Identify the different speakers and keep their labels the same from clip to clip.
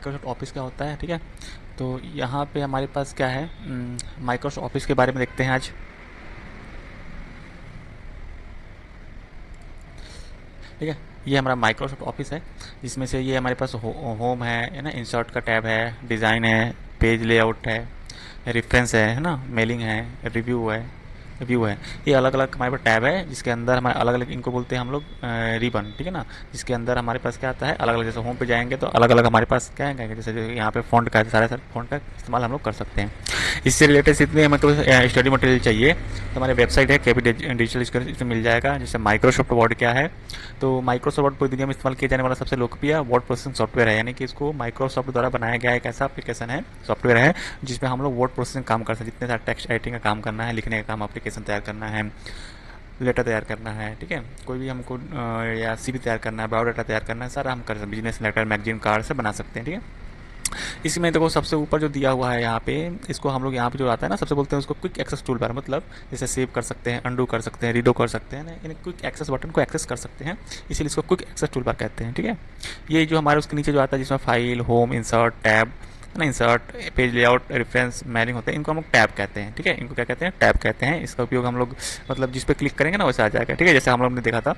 Speaker 1: Microsoft office क्या होता है, ठीक है। तो यहाँ पे हमारे पास क्या है, माइक्रोसॉफ्ट ऑफिस के बारे में देखते हैं आज। ठीक है, ये हमारा माइक्रोसॉफ्ट ऑफिस है, जिसमें से ये हमारे पास होम है ना, इंसर्ट का टैब है, डिज़ाइन है, पेज लेआउट है, रेफरेंस है ना, मेलिंग है, रिव्यू है, व्यू है। ये अलग अलग हमारे पास टैब है, जिसके अंदर हमारे अलग अलग, इनको बोलते हैं हम लोग रिबन, ठीक है ना। जिसके अंदर हमारे पास क्या आता है, अलग अलग, जैसे होम पे जाएंगे तो अलग अलग हमारे पास क्या है, जैसे यहाँ पे फ़ॉन्ट का सारे सारे फ़ॉन्ट का इस्तेमाल हम लोग कर सकते हैं। इससे रिलेटेड जितने हमें को स्टडी मटेरियल चाहिए तो हमारे वेबसाइट है केपी डिजिटल स्कॉलर, इसमें मिल जाएगा। जैसे माइक्रोसॉफ्ट वर्ड क्या है, तो माइक्रोसॉफ्ट वर्ड पूरी दुनिया में इस्तेमाल किया जाने वाला सबसे लोकप्रिय वर्ड प्रोसेसिंग सॉफ्टवेयर है, यानी कि इसको माइक्रोसॉफ्ट द्वारा बनाया गया एक ऐसा एप्लीकेशन है, सॉफ्टवेयर है, जिसमें हम लोग वर्ड प्रोसेसिंग काम कर सकते हैं। जितने सारे टेक्स्ट राइटिंग का काम करना है, लिखने का काम, एप्लीकेशन तैयार करना है, लेटर तैयार करना है, ठीक है, कोई भी हमको या सीवी तैयार करना है, बायोडाटा तैयार करना है, सारा हम कर सकते हैं। बिजनेस लेटर, मैगजीन, कार्ड से बना सकते हैं, ठीक है। इसमें देखो सबसे ऊपर जो दिया हुआ है यहाँ पे, इसको हम लोग यहाँ पे जो आता है ना, सबसे बोलते हैं उसको क्विक एक्सेस टूल बार, मतलब जैसे सेव कर सकते हैं, अंडू कर सकते हैं, रीडो कर सकते हैं ना, यानी क्विक एक्सेस बटन को एक्सेस कर सकते हैं, इसीलिए इसको क्विक एक्सेस टूल बार कहते हैं, ठीक है। ये जो हमारे उसके नीचे जो आता है, जिसमें फाइल, होम, इंसर्ट, टैब ना, insert, page layout, reference, marrying होते हैं, इनको हम लोग टैब कहते हैं, ठीक है। इनको क्या कहते हैं, टैब कहते हैं। इसका उपयोग हम लोग मतलब जिस पे क्लिक करेंगे ना वैसे आ जाएगा, ठीक है, जैसे हम लोग ने देखा था।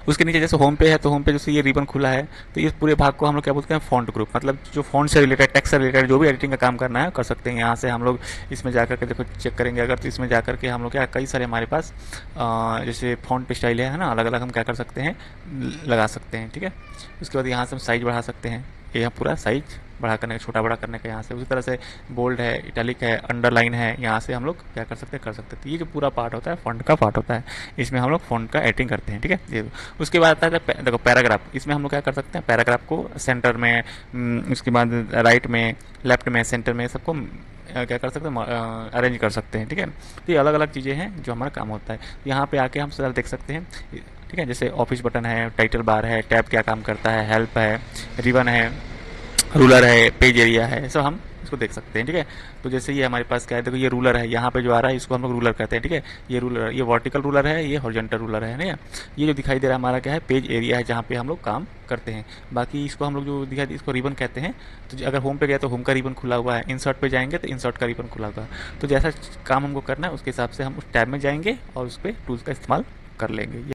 Speaker 1: उसके नीचे जैसे होम पे है, तो होम पे जैसे ये रिबन खुला है, तो इस पूरे भाग को हम लोग क्या बोलते हैं, फॉन्ट ग्रुप, मतलब जो फॉन्ट से रिलेटेड, टेक्स्ट से रिलेटेड जो भी एडिटिंग का काम करना है कर सकते हैं। यहाँ से हम लोग इसमें जाकर के देखो चेक करेंगे अगर, तो इसमें जाकर के हम लोग क्या, कई सारे हमारे पास जैसे फॉन्ट पे स्टाइल है ना, अलग अलग हम क्या कर सकते हैं, लगा सकते हैं, ठीक है। उसके बाद यहाँ से हम साइज बढ़ा सकते हैं, ये यहाँ पूरा साइज बड़ा करने का, छोटा बड़ा करने का यहाँ से। उसी तरह से बोल्ड है, इटैलिक है, अंडरलाइन है, यहाँ से हम लोग क्या कर सकते हैं, कर सकते हैं। तो ये जो पूरा पार्ट होता है फॉन्ट का पार्ट होता है, इसमें हम लोग फॉन्ट का एडिटिंग करते हैं, ठीक है। ये उसके बाद आता है देखो पैराग्राफ, इसमें हम लोग क्या कर सकते हैं, पैराग्राफ को सेंटर में, उसके बाद राइट में, लेफ्ट में, सेंटर में, सबको क्या कर सकते हैं, अरेंज कर सकते हैं, ठीक है। तो ये अलग अलग चीज़ें हैं जो हमारा काम होता है। यहाँ पे आके हम सर देख सकते हैं, ठीक है, जैसे ऑफिस बटन है, टाइटल बार है, टैब क्या काम करता है, हेल्प है, रिबन है, रूलर है, पेज एरिया है, सब हम इसको देख सकते हैं, ठीक है। तो जैसे ये हमारे पास क्या है, देखो ये रूलर है, यहाँ पे जो आ रहा है इसको हम लोग रूलर कहते हैं, ठीक है। ये रूलर, ये वर्टिकल रूलर है, ये हॉरिजॉन्टल रूलर है ना। ये जो दिखाई दे रहा है हमारा क्या है, पेज एरिया है, जहाँ पे हम लोग काम करते हैं। बाकी इसको हम लोग जो दिखाई, इसको रिबन कहते हैं। तो अगर होम पे गया तो होम का रिबन खुला हुआ है, इंसर्ट पे जाएंगे तो इंसर्ट का रिबन खुला हुआ है। तो जैसा काम हमको करना है उसके हिसाब से हम उस टैब में जाएंगे और उस पर टूल्स का इस्तेमाल कर लेंगे।